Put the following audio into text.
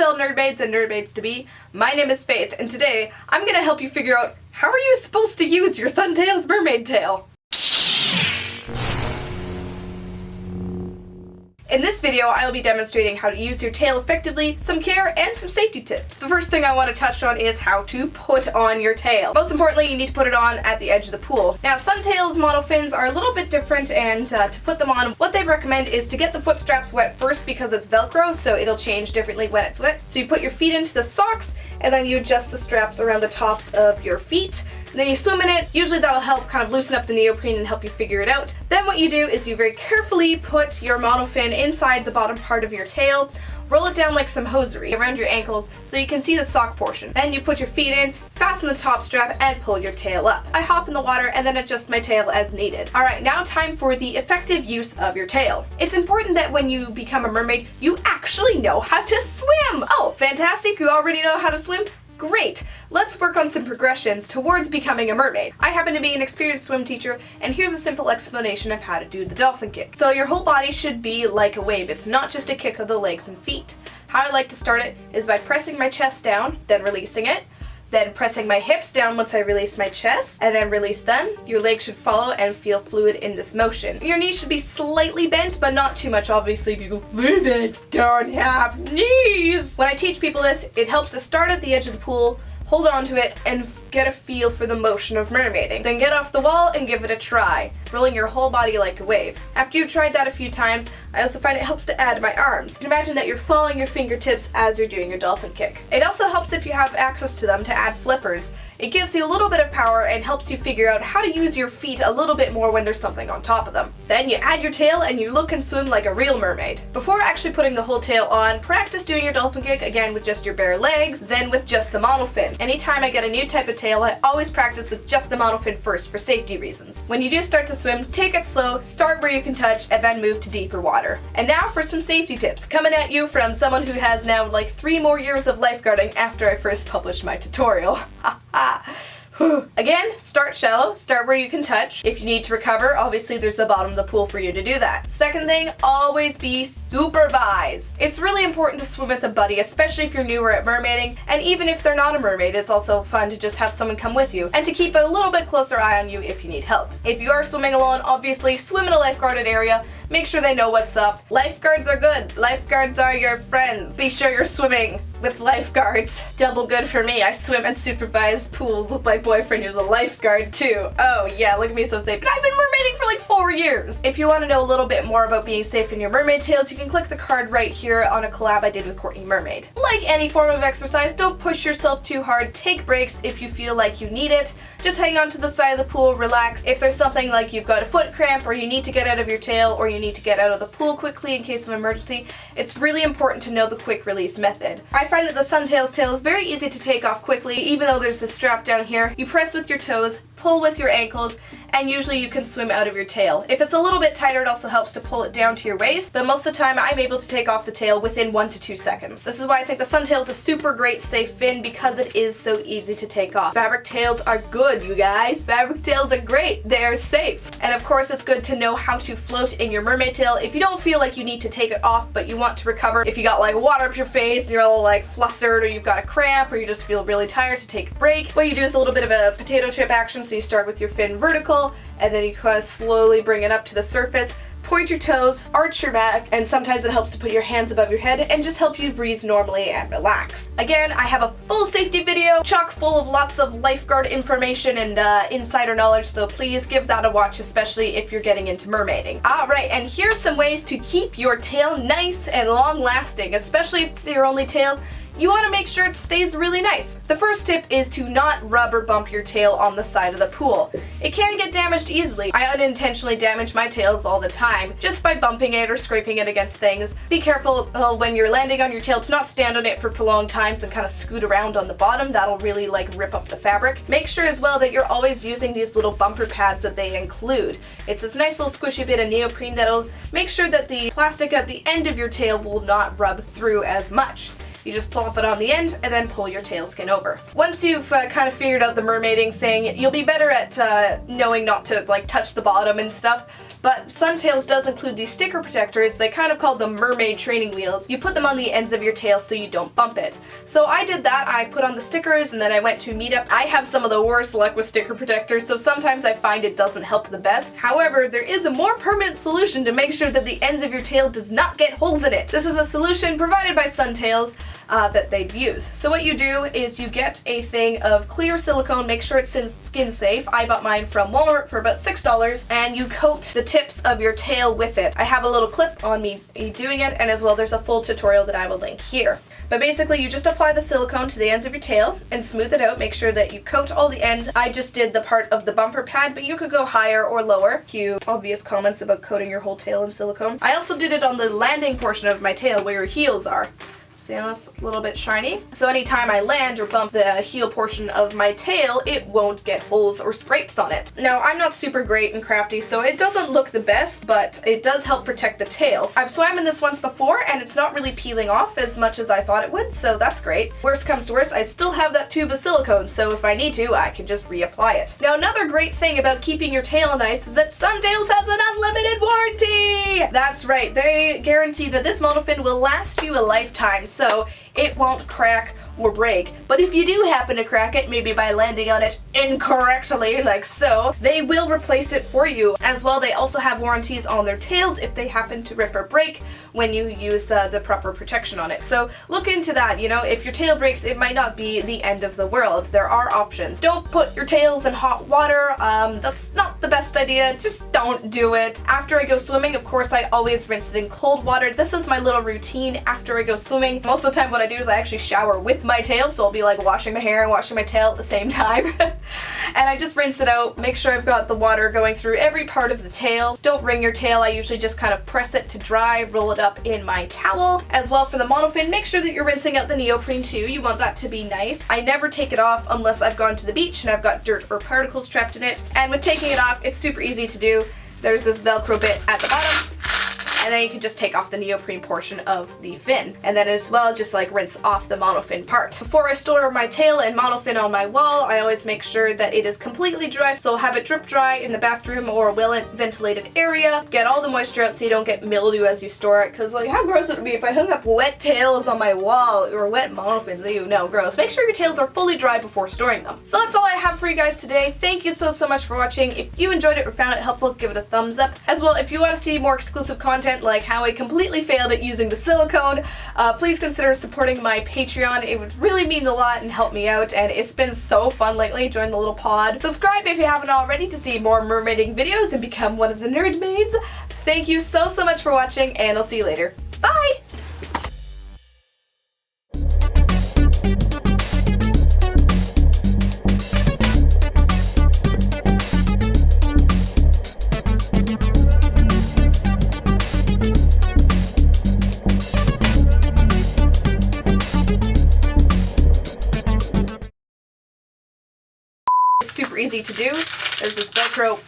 fellow nerdmaids and nerdmaids-to-be. My name is Faith, and today I'm going to help you figure out how are you supposed to use your SunTails Mermaid tail. In this video, I'll be demonstrating how to use your tail effectively, some care, and some safety tips. The first thing I want to touch on is how to put on your tail. Most importantly, you need to put it on at the edge of the pool. Now, SunTails monofins are a little bit different, and to put them on, what they recommend is to get the foot straps wet first because it's Velcro, so it'll change differently when it's wet. So you put your feet into the socks, and then you adjust the straps around the tops of your feet. And then you swim in it. Usually that'll help kind of loosen up the neoprene and help you figure it out. Then what you do is you very carefully put your monofin inside the bottom part of your tail, roll it down like some hosiery around your ankles so you can see the sock portion. Then you put your feet in, fasten the top strap, and pull your tail up. I hop in the water and then adjust my tail as needed. Alright, now time for the effective use of your tail. It's important that when you become a mermaid, you actually know how to swim! Oh, fantastic, you already know how to swim? Great! Let's work on some progressions towards becoming a mermaid. I happen to be an experienced swim teacher, and here's a simple explanation of how to do the dolphin kick. So your whole body should be like a wave. It's not just a kick of the legs and feet. How I like to start it is by pressing my chest down, then releasing it, then pressing my hips down once I release my chest, and then release them. Your legs should follow and feel fluid in this motion. Your knees should be slightly bent, but not too much, obviously, because mermaids don't have knees. When I teach people this, it helps to start at the edge of the pool, hold on to it, and get a feel for the motion of mermaiding. Then get off the wall and give it a try, rolling your whole body like a wave. After you've tried that a few times, I also find it helps to add my arms. You can imagine that you're following your fingertips as you're doing your dolphin kick. It also helps if you have access to them to add flippers. It gives you a little bit of power and helps you figure out how to use your feet a little bit more when there's something on top of them. Then you add your tail and you look and swim like a real mermaid. Before actually putting the whole tail on, practice doing your dolphin kick again with just your bare legs, then with just the monofin. Anytime I get a new type of tail, I always practice with just the monofin first for safety reasons. When you do start to swim, take it slow, start where you can touch, and then move to deeper water. And now for some safety tips, coming at you from someone who has now like 3 more years of lifeguarding after I first published my tutorial. Again, start shallow, start where you can touch. If you need to recover, obviously there's the bottom of the pool for you to do that. Second thing, always be supervised. It's really important to swim with a buddy, especially if you're newer at mermaiding, and even if they're not a mermaid, it's also fun to just have someone come with you, and to keep a little bit closer eye on you if you need help. If you are swimming alone, obviously swim in a lifeguarded area, make sure they know what's up. Lifeguards are good. Lifeguards are your friends. Be sure you're swimming with lifeguards. Double good for me. I swim in supervised pools with my boyfriend who's a lifeguard too. Oh yeah, look at me so safe. But I've been mermaiding for like 4 years. If you want to know a little bit more about being safe in your mermaid tails, you can click the card right here on a collab I did with Courtney Mermaid. Like any form of exercise, don't push yourself too hard. Take breaks if you feel like you need it. Just hang on to the side of the pool, relax. If there's something like you've got a foot cramp or you need to get out of your tail or you need to get out of the pool quickly in case of emergency, it's really important to know the quick release method. I find that the SunTails tail is very easy to take off quickly, even though there's this strap down here. You press with your toes, pull with your ankles, and usually you can swim out of your tail. If it's a little bit tighter, it also helps to pull it down to your waist, but most of the time I'm able to take off the tail within 1 to 2 seconds. This is why I think the SunTails is a super great safe fin, because it is so easy to take off. Fabric tails are good, you guys. Fabric tails are great. They're safe. And of course, it's good to know how to float in your mermaid tail if you don't feel like you need to take it off, but you want to recover. If you got like water up your face and you're all like flustered, or you've got a cramp, or you just feel really tired to take a break, what you do is a little bit of a potato chip action. So you start with your fin vertical, and then you kind of slowly bring it up to the surface, point your toes, arch your back, and sometimes it helps to put your hands above your head and just help you breathe normally and relax. Again, I have a full safety video chock full of lots of lifeguard information and insider knowledge, so please give that a watch, especially if you're getting into mermaiding. Alright, and here's some ways to keep your tail nice and long lasting, especially if it's your only tail. You want to make sure it stays really nice. The first tip is to not rub or bump your tail on the side of the pool. It can get damaged easily. I unintentionally damage my tails all the time just by bumping it or scraping it against things. Be careful when you're landing on your tail to not stand on it for prolonged times and kind of scoot around on the bottom. That'll really like rip up the fabric. Make sure as well that you're always using these little bumper pads that they include. It's this nice little squishy bit of neoprene that'll make sure that the plastic at the end of your tail will not rub through as much. You just plop it on the end and then pull your tail skin over. Once you've kind of figured out the mermaiding thing, you'll be better at knowing not to like touch the bottom and stuff. But SunTails does include these sticker protectors. They kind of call them mermaid training wheels. You put them on the ends of your tail so you don't bump it. So I did that. I put on the stickers and then I went to Meetup. I have some of the worst luck with sticker protectors, so sometimes I find it doesn't help the best. However, there is a more permanent solution to make sure that the ends of your tail does not get holes in it. This is a solution provided by SunTails that they use. So what you do is you get a thing of clear silicone, make sure it's skin safe. I bought mine from Walmart for about $6, and you coat the tips of your tail with it. I have a little clip on me doing it, and as well there's a full tutorial that I will link here. But basically you just apply the silicone to the ends of your tail and smooth it out. Make sure that you coat all the end. I just did the part of the bumper pad, but you could go higher or lower. Cue obvious comments about coating your whole tail in silicone. I also did it on the landing portion of my tail where your heels are. See how that's a little bit shiny? So anytime I land or bump the heel portion of my tail, it won't get holes or scrapes on it. Now, I'm not super great and crafty, so it doesn't look the best, but it does help protect the tail. I've swam in this once before, and it's not really peeling off as much as I thought it would, so that's great. Worst comes to worst, I still have that tube of silicone, so if I need to, I can just reapply it. Now, another great thing about keeping your tail nice is that SunTails has an unlimited warranty! That's right, they guarantee that this monofin will last you a lifetime, so it won't crack or break. But if you do happen to crack it, maybe by landing on it incorrectly, like so, they will replace it for you. As well, they also have warranties on their tails if they happen to rip or break when you use the proper protection on it. So look into that, you know, if your tail breaks, it might not be the end of the world. There are options. Don't put your tails in hot water. That's not the best idea. Just don't do it. After I go swimming, of course, I always rinse it in cold water. This is my little routine after I go swimming. Most of the time what I do is I actually shower with my tail, so I'll be like washing my hair and washing my tail at the same time. And I just rinse it out, make sure I've got the water going through every part of the tail. Don't wring your tail. I usually just kind of press it to dry, roll it up in my towel. As well, for the monofin, make sure that you're rinsing out the neoprene too. You want that to be nice. I never take it off unless I've gone to the beach and I've got dirt or particles trapped in it. And with taking it off, it's super easy to do. There's this Velcro bit at the bottom, and then you can just take off the neoprene portion of the fin. And then as well, just like rinse off the monofin part. Before I store my tail and monofin on my wall, I always make sure that it is completely dry. So have it drip dry in the bathroom or a well-ventilated area. Get all the moisture out so you don't get mildew as you store it. Cause like, how gross would it be if I hung up wet tails on my wall or wet monofins? Ew, no, gross. Make sure your tails are fully dry before storing them. So that's all I have for you guys today. Thank you so much for watching. If you enjoyed it or found it helpful, give it a thumbs up. As well, if you want to see more exclusive content like how I completely failed at using the silicone, please consider supporting my Patreon. It would really mean a lot and help me out, and it's been so fun lately. Join the little pod. Subscribe if you haven't already to see more mermaiding videos and become one of the Nerdmaids. Thank you so much for watching, and I'll see you later. Bye! Super easy to do. There's this Velcro